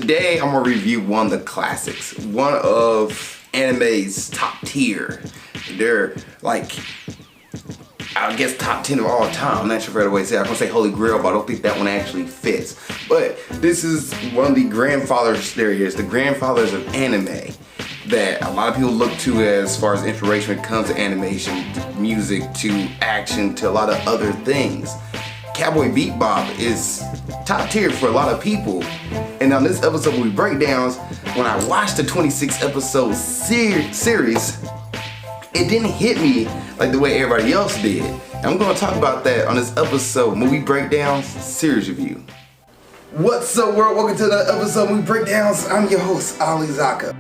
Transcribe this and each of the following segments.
Today I'm gonna review one of the classics, one of anime's top tier. They're like, I guess top 10 of all time. I'm not sure if I way to say it. I'm gonna say Holy Grail, but I don't think that one actually fits. But this is one of the grandfathers, there he is, the grandfathers of anime that a lot of people look to as far as inspiration when it comes to animation, to music, to action, to a lot of other things. Cowboy Bebop is top tier for a lot of people. And on this episode we break downs, when I watched the 26 episode series, it didn't hit me like the way everybody else did. And I'm gonna talk about that on this episode, movie breakdowns, series review. What's up world, welcome to the episode movie breakdowns. I'm your host, Ali Zakka.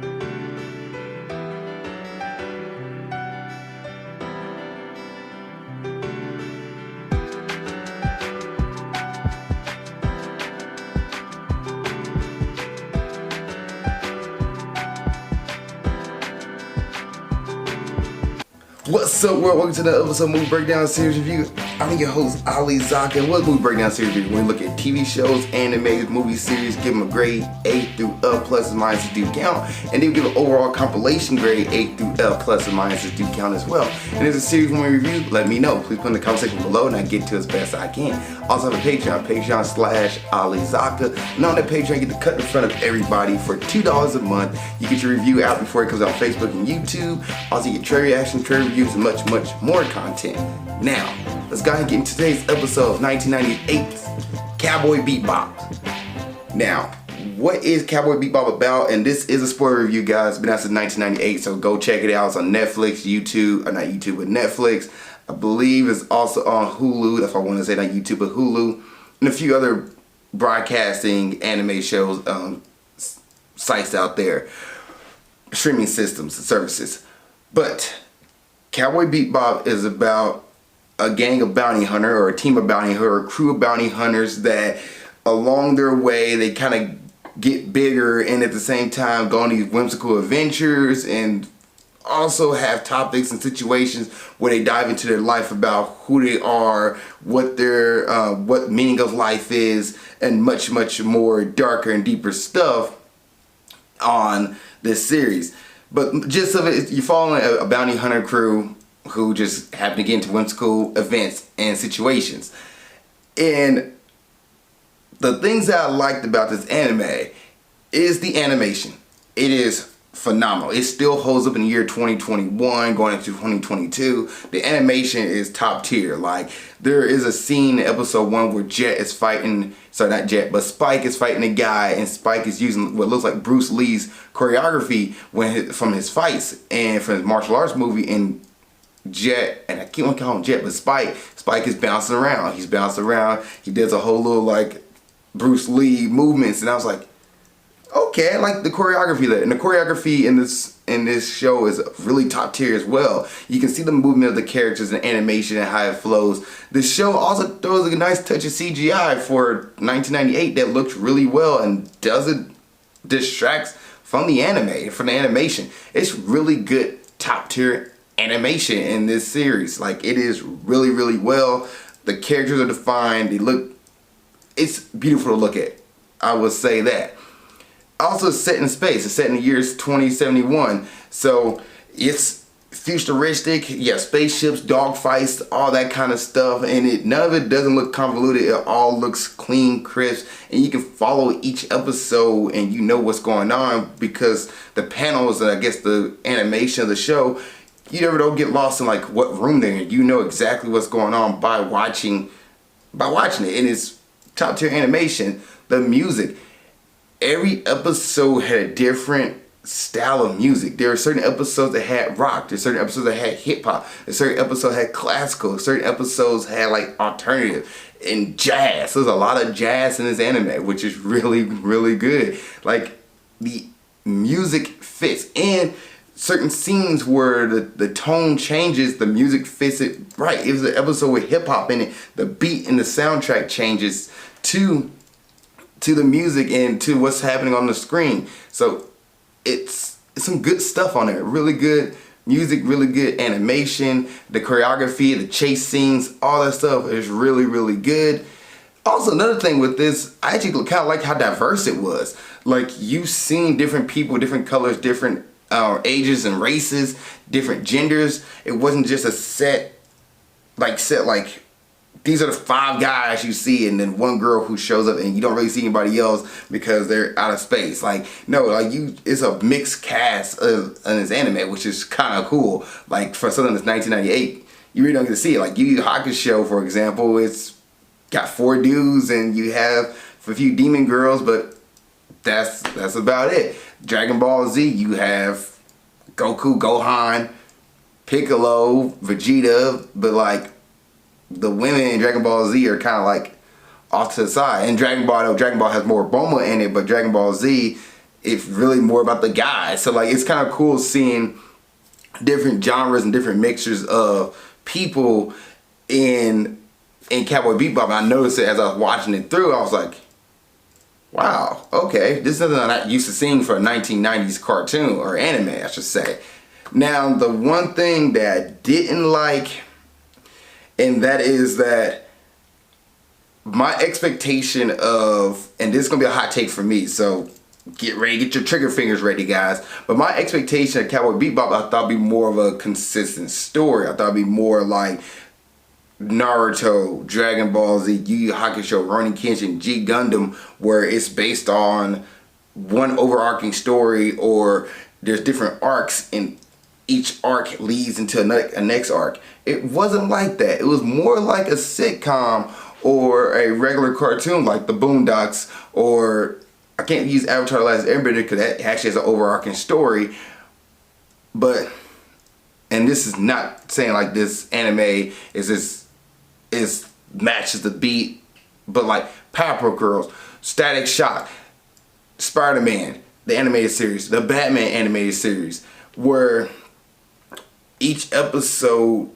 What's up world, welcome to the episode movie breakdown series review. I'm your host Ali Zakka, and what movie breakdown series review? We look at TV shows, animated movie series, give them a grade A through F plus and minuses due count, and then we give an overall compilation grade A through F plus and minuses due count as well. And if it's a series when we review, let me know. Please put in the comment section below and I get to it as best I can. Also have a Patreon, Patreon/Ali Zakka, and on that Patreon you get to cut in front of everybody for $2 a month. You get your review out before it comes out on Facebook and YouTube. Also you get trade reaction, trade reviews, and much more content. Now, let's go ahead and get into today's episode of 1998's Cowboy Bebop. Now, what is Cowboy Bebop about? And this is a spoiler review, guys. It's been out since 1998, so go check it out. It's on Netflix, YouTube, or not YouTube, but Netflix. I believe it's also on Hulu. That's what I want to say, not YouTube, but Hulu. And a few other broadcasting anime shows, sites out there. Streaming systems and services. But Cowboy Bebop is about a gang of bounty hunters, or a team of bounty hunters, or a crew of bounty hunters that along their way they kind of get bigger and at the same time go on these whimsical adventures, and also have topics and situations where they dive into their life about who they are, what their what meaning of life is, and much more darker and deeper stuff on this series. But gist of it, you're following a bounty hunter crew who just happen to get into whimsical events and situations. And the things that I liked about this anime is the animation. It is phenomenal. It still holds up in the year 2021 going into 2022. The animation is top tier. Like, there is a scene in episode 1 where Jet is fighting, sorry not Jet, but Spike is fighting a guy, and Spike is using what looks like Bruce Lee's choreography from his fights and from his martial arts movie. And Jet, and I keep on calling him Jet, but Spike is bouncing around. He's bouncing around. He does a whole little like Bruce Lee movements, and I was like, okay, I like the choreography there. And the choreography in this show is really top tier as well. You can see the movement of the characters and animation and how it flows. The show also throws a nice touch of CGI for 1998 that looks really well and doesn't distract from the anime, from the animation. It's really good top tier animation in this series. Like, it is really well. The characters are defined. It's beautiful to look at. I would say that. Also, it's set in space. It's set in the years 2071. So it's futuristic. You got spaceships, dogfights, all that kind of stuff. And none of it doesn't look convoluted. It all looks clean, crisp. And you can follow each episode and you know what's going on, because the panels and I guess the animation of the show, you never don't get lost in like what room they're in. You know exactly what's going on by watching it. And it's top tier animation. The music. Every episode had a different style of music. There are certain episodes that had rock. There's certain episodes that had hip hop. There's certain episodes that had classical. Certain episodes had like alternative and jazz. So there's a lot of jazz in this anime, which is really good. Like, the music fits. And certain scenes where the tone changes, the music fits it right. If there's an episode with hip hop in it, the beat and the soundtrack changes to the music and to what's happening on the screen. So it's some good stuff on there. Really good music, really good animation, the choreography, the chase scenes, all that stuff is really good. Also, another thing with this, I actually kind of like how diverse it was. Like, you've seen different people, different colors, different ages and races, different genders. It wasn't just a set like these are the 5 guys you see, and then one girl who shows up, and you don't really see anybody else because they're out of space. Like, no, like it's a mixed cast in this anime, which is kind of cool. Like, for something that's 1998, you really don't get to see it. Like, Yu Yu Hakusho, for example, it's got 4 dudes, and you have a few demon girls, but that's about it. Dragon Ball Z, you have Goku, Gohan, Piccolo, Vegeta, but like the women in Dragon Ball Z are kind of like off to the side. And Dragon Ball has more Bulma in it, but Dragon Ball Z, it's really more about the guys. So like, it's kind of cool seeing different genres and different mixtures of people in Cowboy Bebop. I noticed it as I was watching it through. I was like, wow, okay, this is something I'm not used to seeing for a 1990s cartoon, or anime, I should say. Now, the one thing that I didn't like, and that is that my expectation of, and this is going to be a hot take for me, so get ready, get your trigger fingers ready, guys. But my expectation of Cowboy Bebop, I thought it'd be more of a consistent story. I thought it'd be more like Naruto, Dragon Ball Z, Yu Yu Hakusho, Rurouni Kenshin, G Gundam, where it's based on one overarching story, or there's different arcs, and each arc leads into a next arc. It wasn't like that. It was more like a sitcom or a regular cartoon like the Boondocks, or I can't use Avatar: The Last Airbender because that actually has an overarching story. But, and this is not saying like this anime is matches the beat, but like Powerpuff Girls, Static Shock, Spider-Man, the animated series, the Batman animated series, where each episode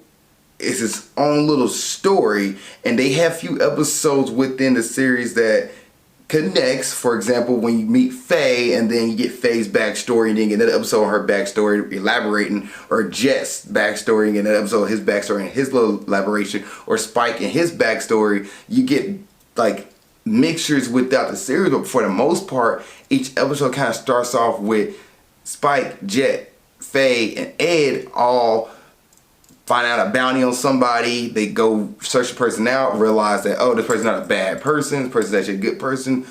is its own little story, and they have few episodes within the series that connects. For example, when you meet Faye, and then you get Faye's backstory, and then you get another episode on her backstory elaborating, or Jet's backstory, and another episode of his backstory and his little elaboration, or Spike and his backstory. You get like mixtures without the series, but for the most part, each episode kind of starts off with Spike, Jet, Faye, and Ed all find out a bounty on somebody. They go search the person out, realize that, oh, this person's not a bad person, this person's actually a good person,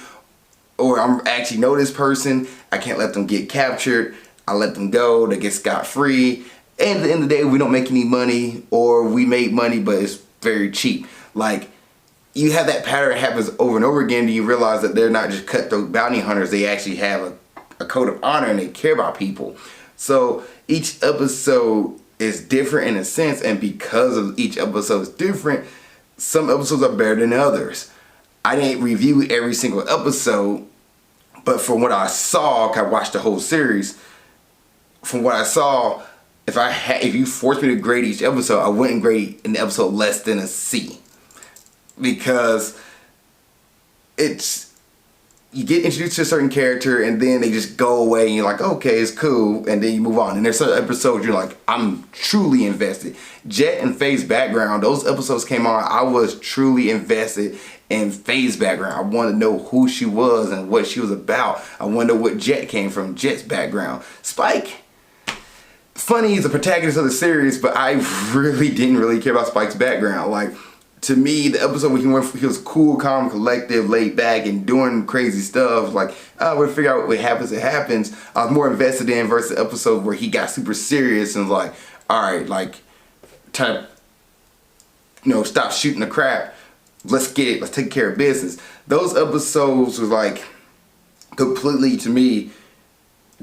or I'm actually know this person, I can't let them get captured, I let them go, they get scot-free, and at the end of the day, we don't make any money, or we make money, but it's very cheap. Like, you have that pattern that happens over and over again, and you realize that they're not just cutthroat bounty hunters, they actually have a code of honor, and they care about people. So each episode is different in a sense, and because of each episode is different, some episodes are better than others. I didn't review every single episode, but from what I saw, I watched the whole series. From what I saw, if you forced me to grade each episode, I wouldn't grade an episode less than a C, because you get introduced to a certain character, and then they just go away, and you're like, okay, it's cool, and then you move on. And there's certain episodes you're like, I'm truly invested. Jet and Faye's background, those episodes came on, I was truly invested in Faye's background. I wanted to know who she was and what she was about. I wanted to know what Jet came from, Jet's background. Spike, funny, he's the protagonist of the series, but I really didn't care about Spike's background. Like, to me, the episode when he was cool, calm, collective, laid back, and doing crazy stuff, like, we'll figure out what happens, it happens. I was more invested in versus the episode where he got super serious and was like, alright, like, time to, stop shooting the crap. Let's get it, let's take care of business. Those episodes was like, completely, to me,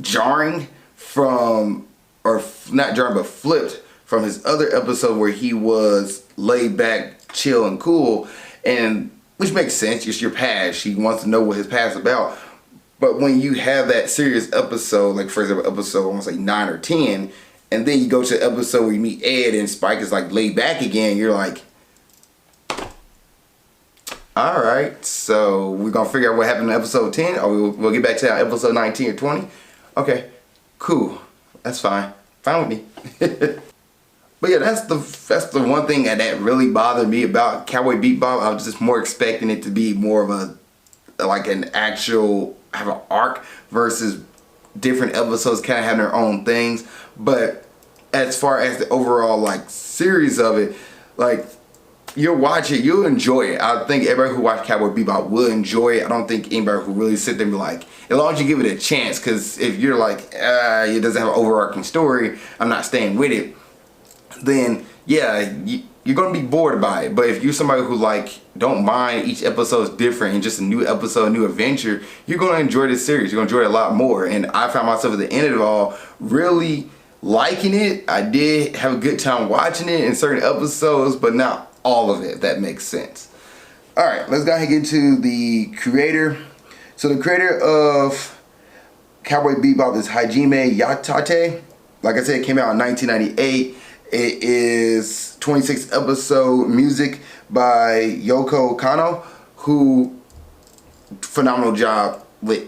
jarring from, or not jarring, but flipped from his other episode where he was laid back, chill, and cool, and which makes sense. It's your past. He wants to know what his past is about. But when you have that serious episode, like for example, episode I want to say 9 or 10, and then you go to the episode where you meet Ed and Spike is like laid back again, you're like, all right, so we're gonna figure out what happened in episode 10, or we'll get back to episode 19 or 20. Okay, cool, that's fine with me. But yeah, that's the one thing that really bothered me about Cowboy Bebop. I was just more expecting it to be more of a like an actual have an arc versus different episodes kind of having their own things. But as far as the overall like series of it, like you'll watch it, you'll enjoy it. I think everybody who watched Cowboy Bebop will enjoy it. I don't think anybody who really sit there and be like, as long as you give it a chance, because if you're like, it doesn't have an overarching story, I'm not staying with it, then yeah, you're gonna be bored by it. But if you're somebody who like don't mind each episode's different and just a new episode, a new adventure, you're gonna enjoy this series. You're gonna enjoy it a lot more. And I found myself at the end of it all really liking it. I did have a good time watching it in certain episodes, but not all of it, if that makes sense. Alright, let's go ahead and get into the creator. So the creator of Cowboy Bebop is Hajime Yatate. Like I said, it came out in 1998. It is 26 episode music by Yoko Kanno, who phenomenal job with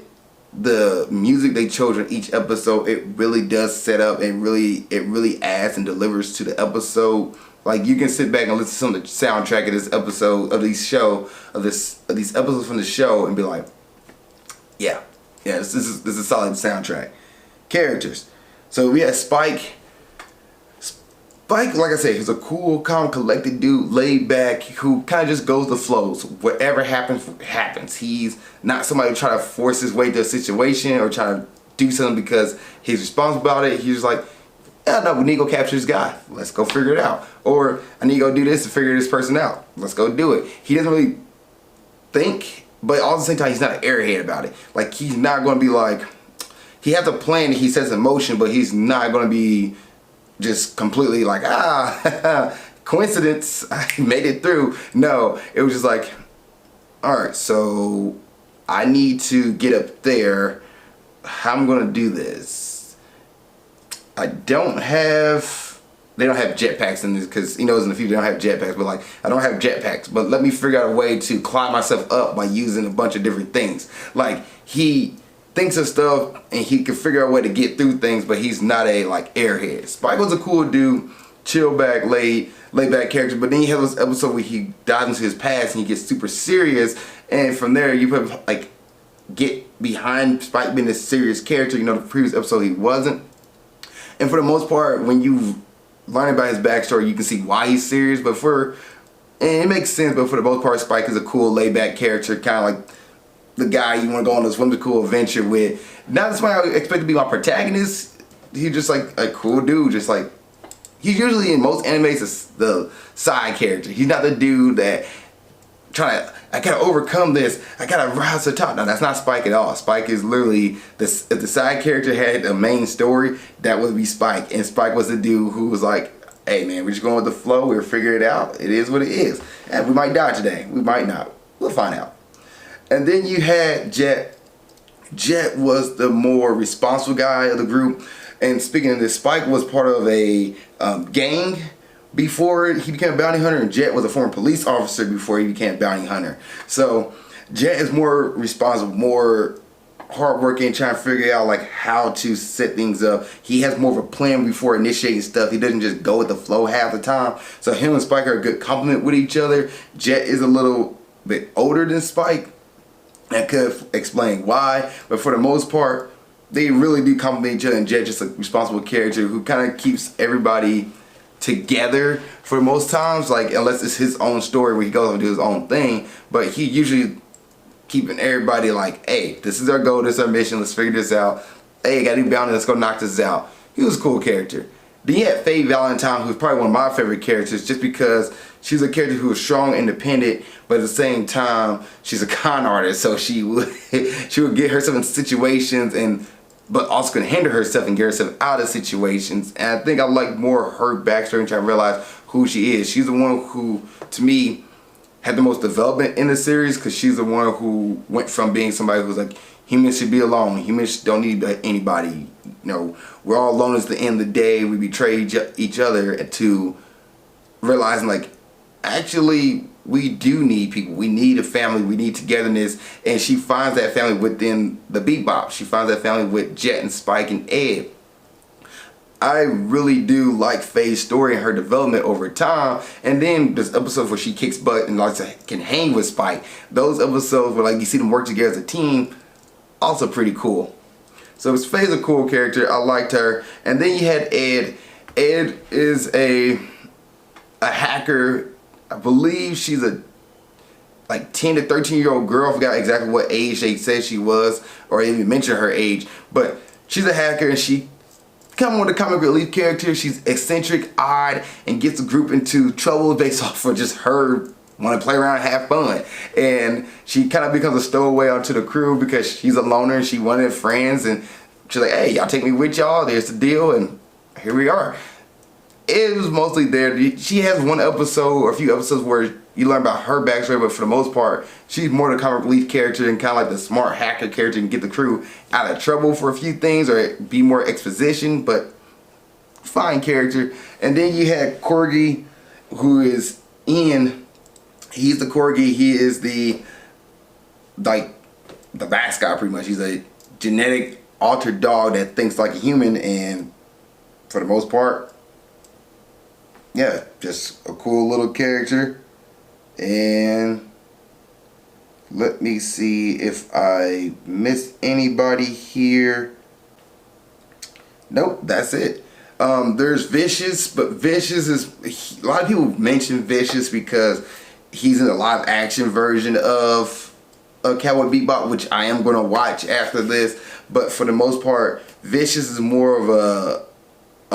the music they chose in each episode. It really does set up and it really adds and delivers to the episode. Like you can sit back and listen to the soundtrack of this episode of these episodes from the show and be like, yeah, this is a solid soundtrack. Characters. So we had Spike. Spike, like I said, he's a cool, calm, collected dude, laid back, who kind of just goes the flows. Whatever happens, happens. He's not somebody who try to force his way to a situation or try to do something because he's responsible about it. He's just like, yeah, no, we need to go capture this guy. Let's go figure it out. Or I need to go do this to figure this person out. Let's go do it. He doesn't really think, but all at the same time, he's not an airhead about it. Like, he's not going to be like, he has a plan that he sets in motion, but he's not going to be just completely like, coincidence, I made it through. No, it was just like, alright, so I need to get up there. How am I going to do this? They don't have jetpacks in this, because he knows in the future they don't have jetpacks, but like, I don't have jetpacks, but let me figure out a way to climb myself up by using a bunch of different things. Like, he thinks of stuff and he can figure out a way to get through things, but he's not a like airhead. Spike was a cool dude, chill back, laid back character, but then you have this episode where he dives into his past and he gets super serious, and from there you put like get behind Spike being a serious character. You know, the previous episode he wasn't. And for the most part, when you learn about his backstory, you can see why he's serious, and it makes sense, but for the most part, Spike is a cool laid back character, kind of like the guy you want to go on this whimsical adventure with. Not somebody I would expect to be my protagonist. He's just like a cool dude. Just like, he's usually in most animes the side character. He's not the dude that I gotta overcome this, I gotta rise to the top. No, that's not Spike at all. Spike is literally, if the side character had a main story, that would be Spike. And Spike was the dude who was like, hey man, we're just going with the flow, we'll figure it out. It is what it is. And we might die today, we might not. We'll find out. And then you had Jet. Jet was the more responsible guy of the group. And speaking of this, Spike was part of a gang before he became a bounty hunter, and Jet was a former police officer before he became a bounty hunter. So Jet is more responsible, more hardworking, trying to figure out like how to set things up. He has more of a plan before initiating stuff. He doesn't just go with the flow half the time. So him and Spike are a good complement with each other. Jet is a little bit older than Spike. That could explain why, but for the most part, they really do complement each other, and Jet just a responsible character who kind of keeps everybody together for most times, like unless it's his own story where he goes and do his own thing, but he usually keeping everybody like, hey, this is our goal, this is our mission, let's figure this out. Hey, got a new bounty, let's go knock this out. He was a cool character. Then you had Faye Valentine, who's probably one of my favorite characters just because she's a character who is strong, independent, but at the same time, she's a con artist, so she would get herself in situations but also can hinder herself and get herself out of situations. And I think I like more her backstory and try to realize who she is. She's the one who, to me, had the most development in the series, because she's the one who went from being somebody who's like, humans should be alone, humans don't need anybody, you know, we're all alone at the end of the day, we betray each other, to realizing like, actually, we do need people, we need a family, we need togetherness. And she finds that family within the Bebop. She finds that family with Jet and Spike and Ed. I really do like Faye's story and her development over time. And then there's episodes where she kicks butt and like can hang with Spike. Those episodes where like you see them work together as a team, also pretty cool. So Faye's a cool character. I liked her. And then you had Ed. Ed is a hacker. I believe she's a like 10 to 13-year-old girl. I forgot exactly what age they said she was, or even mention her age. But she's a hacker, and she kind of with a comic relief character. She's eccentric, odd, and gets the group into trouble based off of just her want to play around and have fun. And she kind of becomes a stowaway onto the crew because she's a loner and she wanted friends. And she's like, hey, y'all take me with y'all. There's the deal. And here we are. It was mostly there. She has one episode or a few episodes where you learn about her backstory, but for the most part, she's more the comic relief character and kind of like the smart hacker character and get the crew out of trouble for a few things or be more exposition, but fine character. And then you had Corgi, who is Ian. He's the Corgi. He is the mascot pretty much. He's a genetic altered dog that thinks like a human, and for the most part, yeah, just a cool little character. And let me see if I missed anybody here. Nope, that's it. There's Vicious, but Vicious is, a lot of people mention Vicious because he's in a live action version of Cowboy Bebop, which I am going to watch after this. But for the most part, Vicious is more of a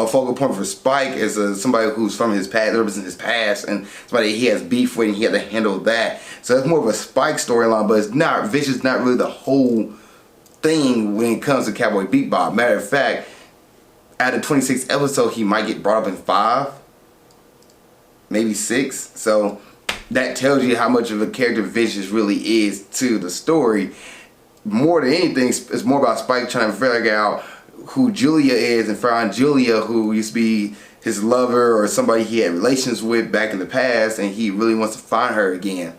focal point for Spike as somebody who's from his past, represents his past, and somebody he has beef with and he had to handle that. So it's more of a Spike storyline, but it's not, Vicious is not really the whole thing when it comes to Cowboy Bebop. Matter of fact, out of 26 episodes, he might get brought up in 5, maybe 6. So that tells you how much of a character Vicious really is to the story. More than anything, it's more about Spike trying to figure out who Julia is and find Julia, who used to be his lover or somebody he had relations with back in the past, and he really wants to find her again.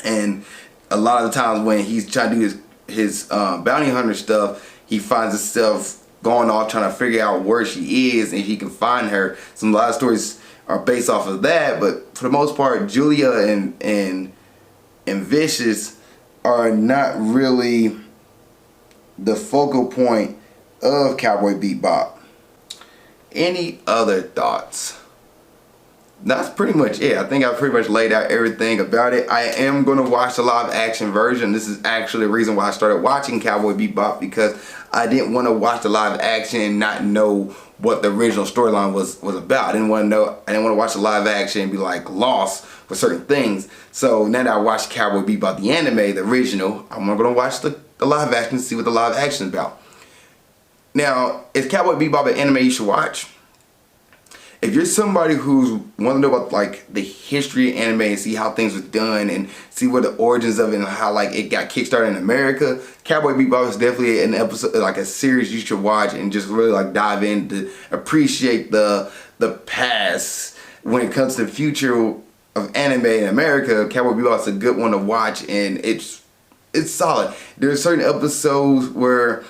And a lot of the times when he's trying to do his bounty hunter stuff, he finds himself going off trying to figure out where she is and he can find her. A lot of stories are based off of that, but for the most part, Julia and Vicious are not really the focal point of Cowboy Bebop. Any other thoughts? That's pretty much it. I think I pretty much laid out everything about it. I am going to watch the live action version. This is actually the reason why I started watching Cowboy Bebop, because I didn't want to watch the live action and not know what the original storyline was about. I didn't want to watch the live action and be like lost for certain things. So now that I watched Cowboy Bebop, the anime, the original, I'm going to watch the live action and see what the live action is about. Now, is Cowboy Bebop an anime you should watch? If you're somebody who's want to know about like the history of anime and see how things were done and see what the origins of it and how like it got kickstarted in America, Cowboy Bebop is definitely an episode, like a series you should watch and just really like dive in to appreciate the past. When it comes to the future of anime in America, Cowboy Bebop is a good one to watch, and it's solid. There's certain episodes where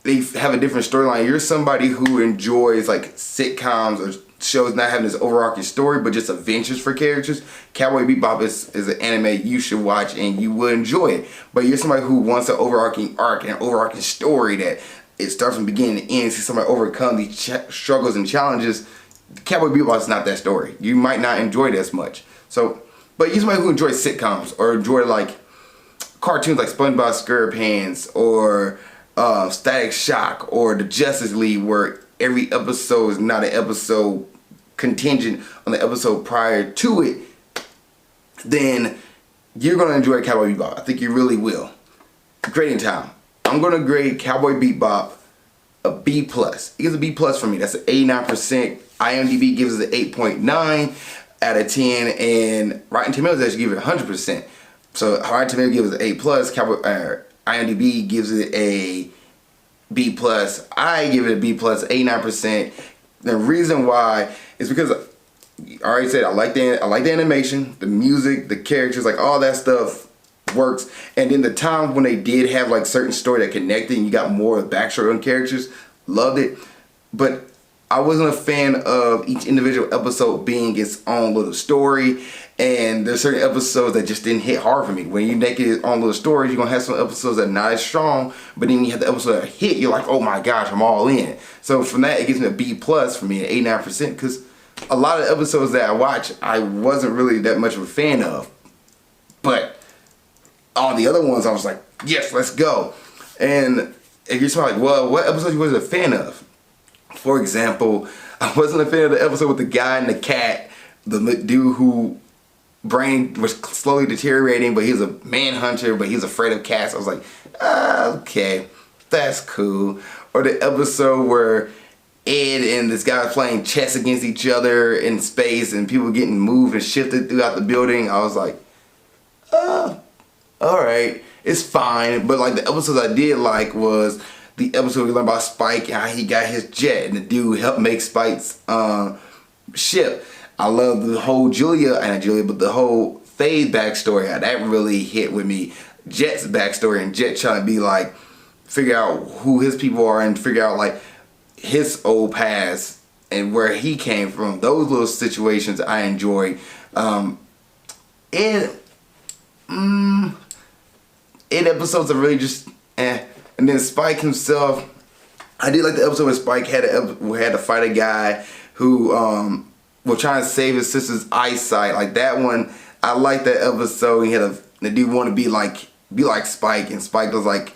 they have a different storyline. You're somebody who enjoys like sitcoms or shows not having this overarching story but just adventures for characters. Cowboy Bebop is an anime you should watch and you will enjoy it. But you're somebody who wants an overarching arc and an overarching story that it starts from beginning to end, see somebody overcome these struggles and challenges. Cowboy Bebop is not that story. You might not enjoy it as much. So, but you're somebody who enjoys sitcoms or enjoy like cartoons like SpongeBob SquarePants or Static Shock or the Justice League, where every episode is not an episode contingent on the episode prior to it, then you're going to enjoy Cowboy Bebop. I think you really will. Grading time. I'm going to grade Cowboy Bebop a B+. It gives a B+ for me. That's an 89%. IMDb gives it an 8.9 out of 10, and Rotten Tomatoes actually give it 100%. So Rotten Tomatoes gives it an A+. IMDb gives it a B+. I give it a B+, 89%. The reason why is because I already said I like the animation, the music, the characters, like all that stuff works. And then the time when they did have like certain story that connected and you got more backstory on characters, loved it. But I wasn't a fan of each individual episode being its own little story, and there's certain episodes that just didn't hit hard for me. When you make it its own little story, you're gonna have some episodes that are not as strong, but then you have the episode that hit, you're like, oh my gosh, I'm all in. So from that, it gives me a B plus for me, an 89%, because a lot of episodes that I watch, I wasn't really that much of a fan of. But all the other ones, I was like, yes, let's go. And if you're talking like, well, what episode you wasn't a fan of? For example, I wasn't a fan of the episode with the guy and the cat, the dude who brain was slowly deteriorating, but he's a manhunter, but he's afraid of cats. I was like, okay, that's cool. Or the episode where Ed and this guy playing chess against each other in space and people getting moved and shifted throughout the building. I was like, alright, it's fine. But like the episodes I did like was the episode we learned about Spike, how he got his jet and the dude helped make Spike's ship. I love the whole the whole Faye backstory, how that really hit with me. Jet's backstory and Jet trying to be like, figure out who his people are and figure out like his old past and where he came from. Those little situations I enjoy. And episodes are really just And then Spike himself, I did like the episode where Spike had to fight a guy who was trying to save his sister's eyesight. Like that one, I like that episode. The dude want to be like Spike, and Spike was like,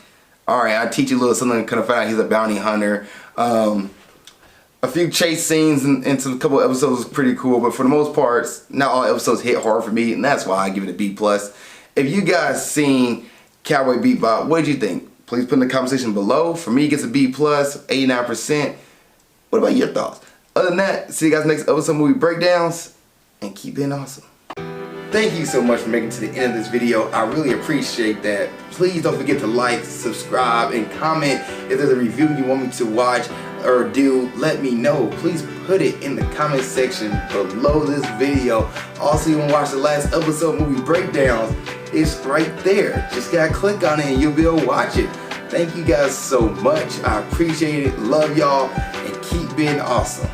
all right, I'll teach you a little something. Kind of find out he's a bounty hunter. A few chase scenes and some couple episodes was pretty cool, but for the most part, not all episodes hit hard for me, and that's why I give it a B+. If you guys seen Cowboy Bebop, what did you think? Please put in the comment section below. For me, it gets a B+, 89%. What about your thoughts? Other than that, see you guys next episode of Movie Breakdowns, and keep being awesome. Thank you so much for making it to the end of this video. I really appreciate that. Please don't forget to like, subscribe, and comment. If there's a review you want me to watch or do, let me know. Please put it in the comment section below this video. Also, you want to watch the last episode of Movie Breakdowns, it's right there. Just gotta click on it and you'll be able to watch it. Thank you guys so much. I appreciate it. Love y'all, and keep being awesome.